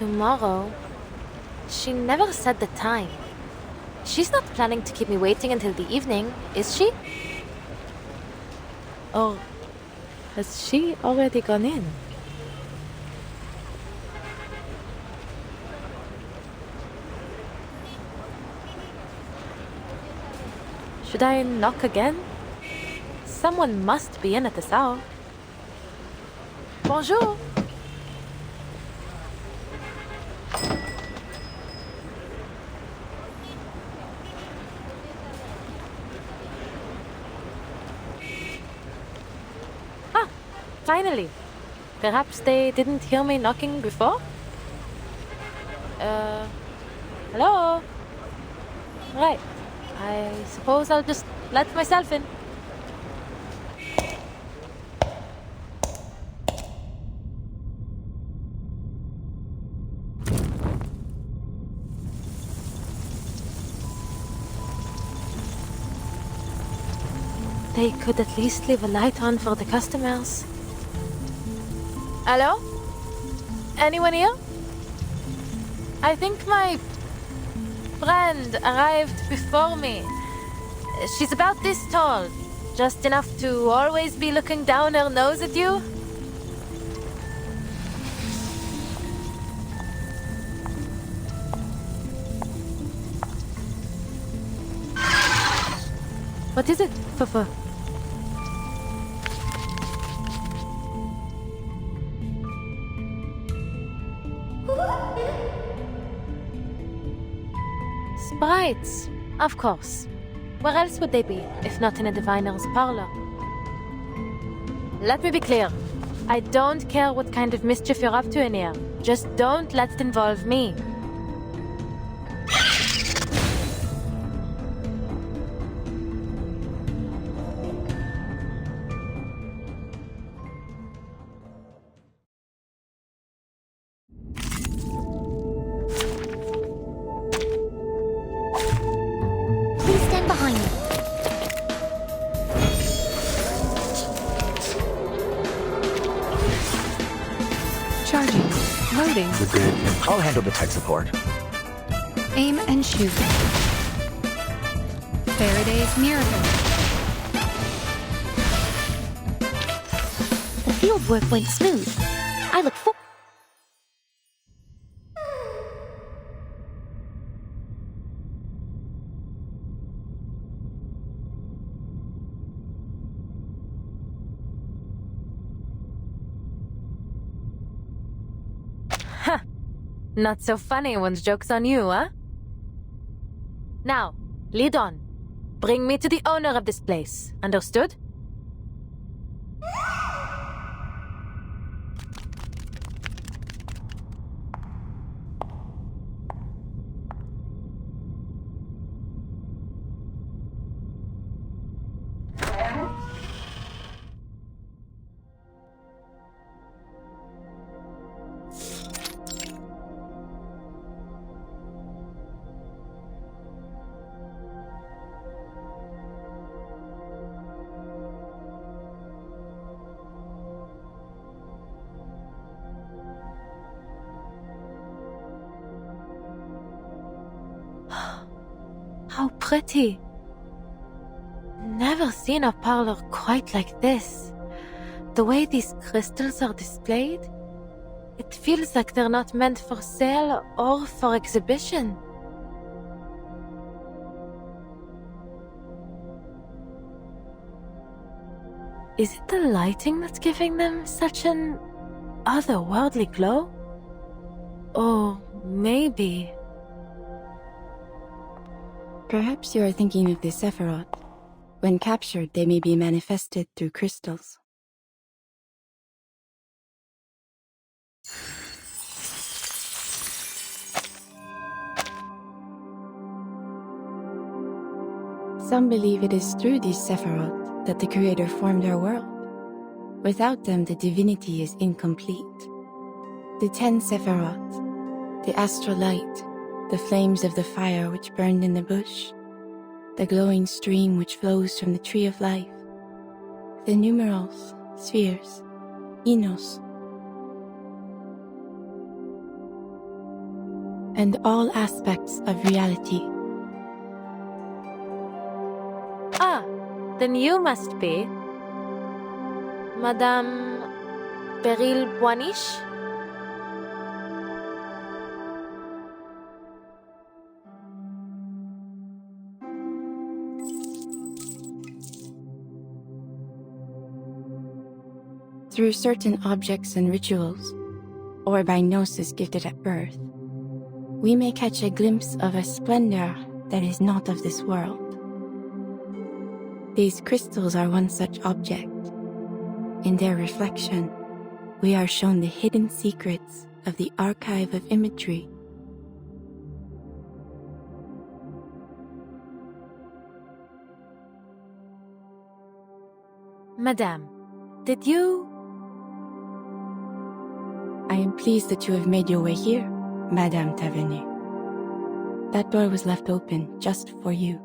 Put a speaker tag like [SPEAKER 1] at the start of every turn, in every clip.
[SPEAKER 1] Tomorrow? She never said the time. She's not planning to keep me waiting until the evening, is she? Or has she already gone in? Should I knock again? Someone must be in at this hour. Bonjour! Ah, finally! Perhaps they didn't hear me knocking before? Hello? Right. I suppose I'll just let myself in. They could at least leave a light on for the customers. Hello? Anyone here? I think my friend arrived before me. She's about this tall, just enough to always be looking down her nose at you. What is it, Fufu? Sprites, of course. Where else would they be, if not in a diviner's parlor? Let me be clear. I don't care what kind of mischief you're up to in here. Just don't let it involve me.
[SPEAKER 2] Loading.
[SPEAKER 3] We're good. I'll handle the tech support.
[SPEAKER 2] Aim and shoot. Faraday's miracle.
[SPEAKER 1] The field work went smooth. I look forward. Not so funny when joke's on you, huh? Now, lead on. Bring me to the owner of this place. Understood? How pretty. Never seen a parlor quite like this. The way these crystals are displayed, it feels like they're not meant for sale or for exhibition. Is it the lighting that's giving them such an otherworldly glow? Or maybe...
[SPEAKER 4] Perhaps you are thinking of the Sephiroth. When captured, they may be manifested through crystals. Some believe it is through these Sephiroth that the Creator formed our world. Without them, the divinity is incomplete. The 10 Sephiroth, the astral light, the flames of the fire which burned in the bush, the glowing stream which flows from the tree of life, the numerals, spheres, Enos. and all aspects of reality.
[SPEAKER 1] Ah, then you must be Madame Beryl Boiniche?
[SPEAKER 4] Through certain objects and rituals, or by gnosis gifted at birth, we may catch a glimpse of a splendor that is not of this world. These crystals are one such object. In their reflection, we are shown the hidden secrets of the archive of imagery.
[SPEAKER 1] Madame, did you...
[SPEAKER 4] I am pleased that you have made your way here, Madame Tavernier. That door was left open just for you.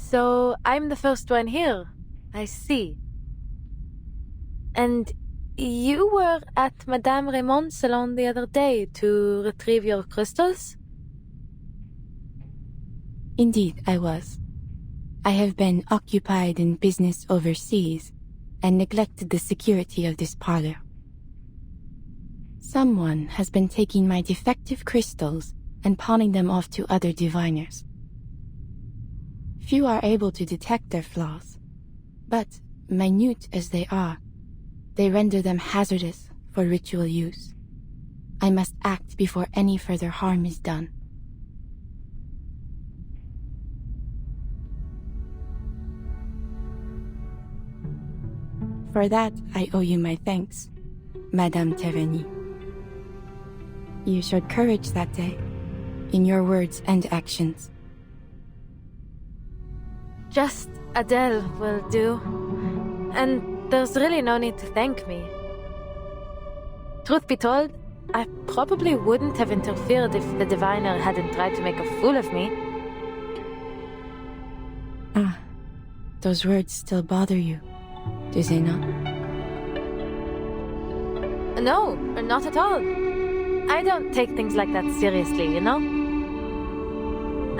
[SPEAKER 1] So, I'm the first one here. I see. And you were at Madame Raymond's salon the other day to retrieve your crystals?
[SPEAKER 4] Indeed, I was. I have been occupied in business overseas and neglected the security of this parlor. Someone has been taking my defective crystals and pawning them off to other diviners. Few are able to detect their flaws, but, minute as they are, they render them hazardous for ritual use. I must act before any further harm is done. For that, I owe you my thanks, Madame Taverny. You showed courage that day, in your words and actions.
[SPEAKER 1] Just Adele will do. And there's really no need to thank me. Truth be told, I probably wouldn't have interfered if the diviner hadn't tried to make a fool of me.
[SPEAKER 4] Ah, those words still bother you, do they not?
[SPEAKER 1] No, not at all. I don't take things like that seriously, you know?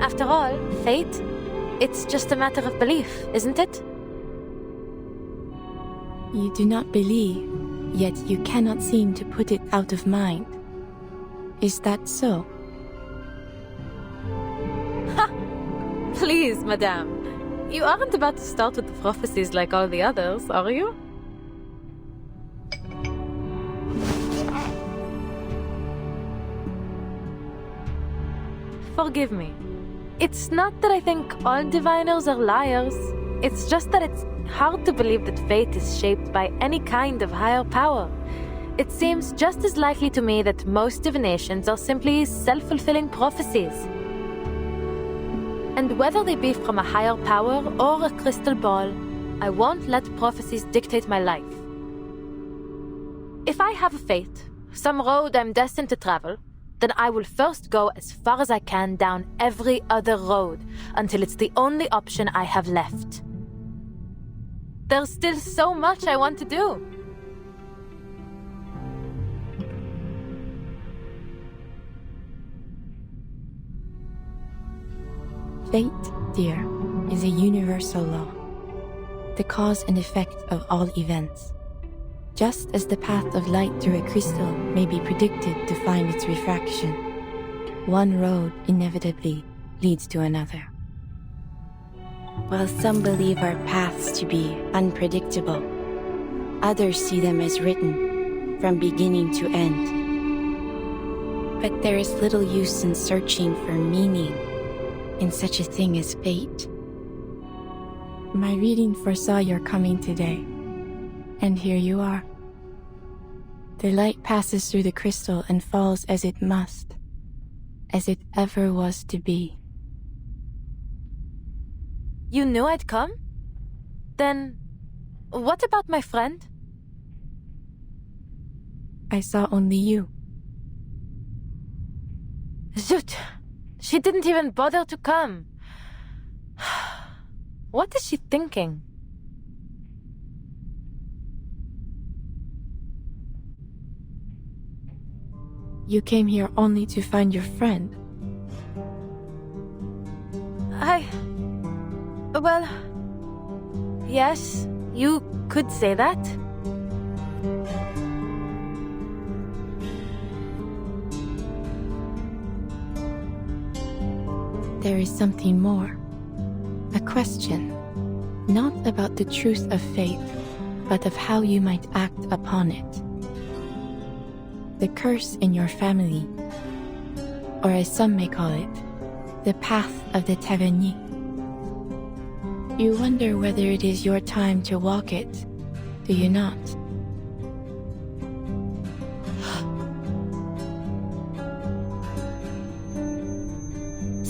[SPEAKER 1] After all, fate, it's just a matter of belief, isn't it?
[SPEAKER 4] You do not believe, yet you cannot seem to put it out of mind. Is that so?
[SPEAKER 1] Ha! Please, madame. You aren't about to start with the prophecies like all the others, are you? Forgive me. It's not that I think all diviners are liars. It's just that it's hard to believe that fate is shaped by any kind of higher power. It seems just as likely to me that most divinations are simply self-fulfilling prophecies. And whether they be from a higher power or a crystal ball, I won't let prophecies dictate my life. If I have a fate, some road I'm destined to travel, then I will first go as far as I can down every other road until it's the only option I have left. There's still so much I want to do.
[SPEAKER 4] Fate, dear, is a universal law, the cause and effect of all events. Just as the path of light through a crystal may be predicted to find its refraction, one road inevitably leads to another. While some believe our paths to be unpredictable, others see them as written, from beginning to end. But there is little use in searching for meaning in such a thing as fate. My reading foresaw your coming today, and here you are. The light passes through the crystal and falls as it must, as it ever was to be.
[SPEAKER 1] You knew I'd come? Then, what about my friend?
[SPEAKER 4] I saw only you.
[SPEAKER 1] Zut! She didn't even bother to come. What is she thinking?
[SPEAKER 4] You came here only to find your friend.
[SPEAKER 1] Well, yes, you could say that.
[SPEAKER 4] There is something more. A question, not about the truth of fate, but of how you might act upon it. The curse in your family, or as some may call it, the path of the Tavernier. You wonder whether it is your time to walk it, do you not?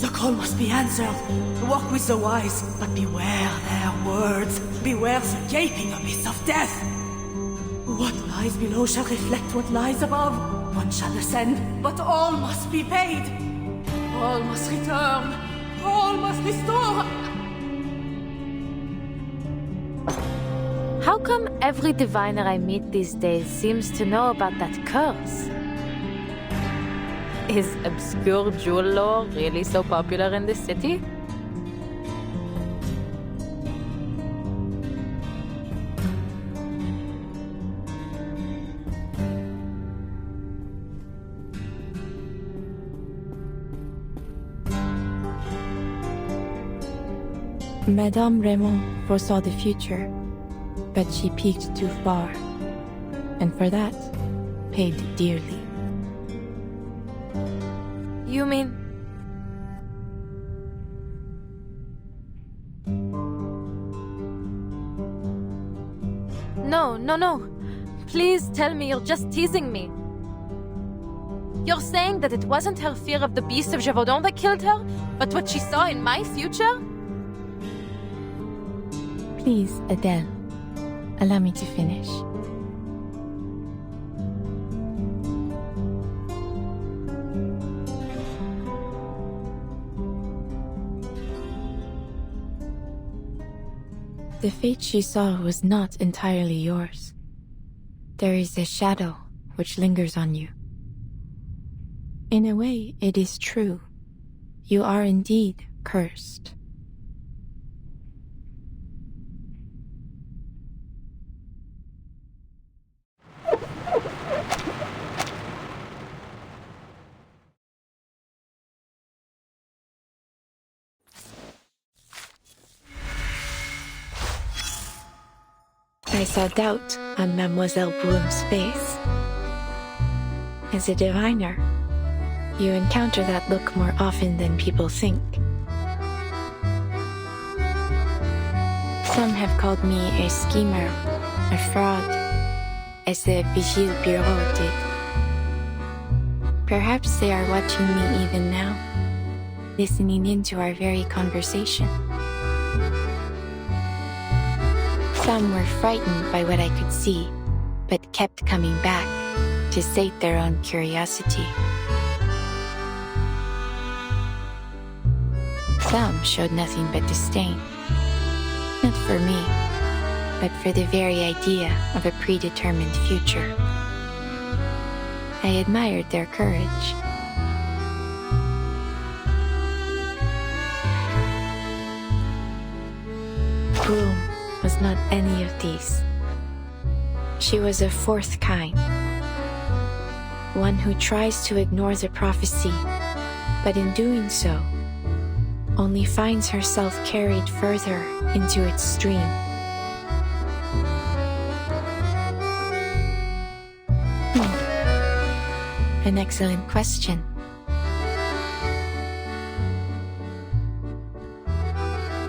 [SPEAKER 5] The call must be answered. Walk with the wise, but beware their words. Beware the gaping abyss of death. What lies below shall reflect what lies above. One shall ascend, but all must be paid. All must return. All must restore.
[SPEAKER 1] How come every diviner I meet these days seems to know about that curse? Is obscure jewel lore really so popular in this city?
[SPEAKER 4] Madame Raymond foresaw the future, but she peeked too far, and for that, paid dearly.
[SPEAKER 1] You mean... No. Please tell me you're just teasing me. You're saying that it wasn't her fear of the beast of Gévaudan that killed her, but what she saw in my future?
[SPEAKER 4] Please, Adele, allow me to finish. The fate she saw was not entirely yours. There is a shadow which lingers on you. In a way, it is true. You are indeed cursed. I saw doubt on Mademoiselle Bloom's face. As a diviner, you encounter that look more often than people think. Some have called me a schemer, a fraud, as the Vigile Bureau did. Perhaps they are watching me even now, listening into our very conversation. Some were frightened by what I could see, but kept coming back to sate their own curiosity. Some showed nothing but disdain, not for me, but for the very idea of a predetermined future. I admired their courage. Bloom was not any of these. She was a fourth kind, one who tries to ignore the prophecy, but in doing so, only finds herself carried further into its stream. An excellent question.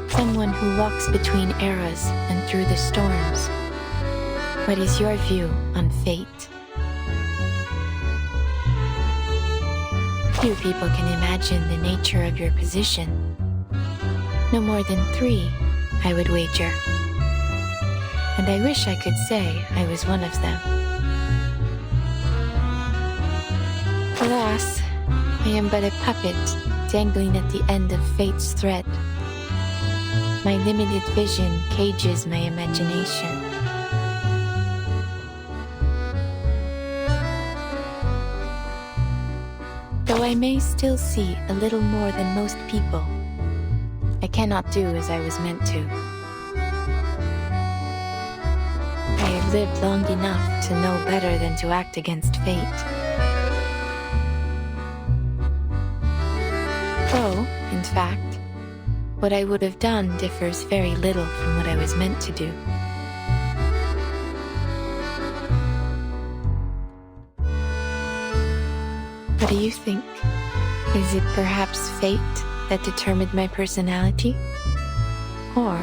[SPEAKER 4] Someone who walks between eras and through the storms. What is your view on fate? Few people can imagine the nature of your position. No more than 3, I would wager. and I wish I could say I was one of them. Alas, I am but a puppet dangling at the end of fate's thread. My limited vision cages my imagination. Though I may still see a little more than most people, I cannot do as I was meant to. I have lived long enough to know better than to act against fate. Though, in fact, what I would have done differs very little from what I was meant to do. What do you think? Is it perhaps fate that determined my personality? Or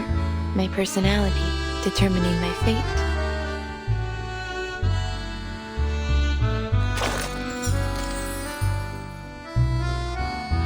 [SPEAKER 4] my personality determining my fate?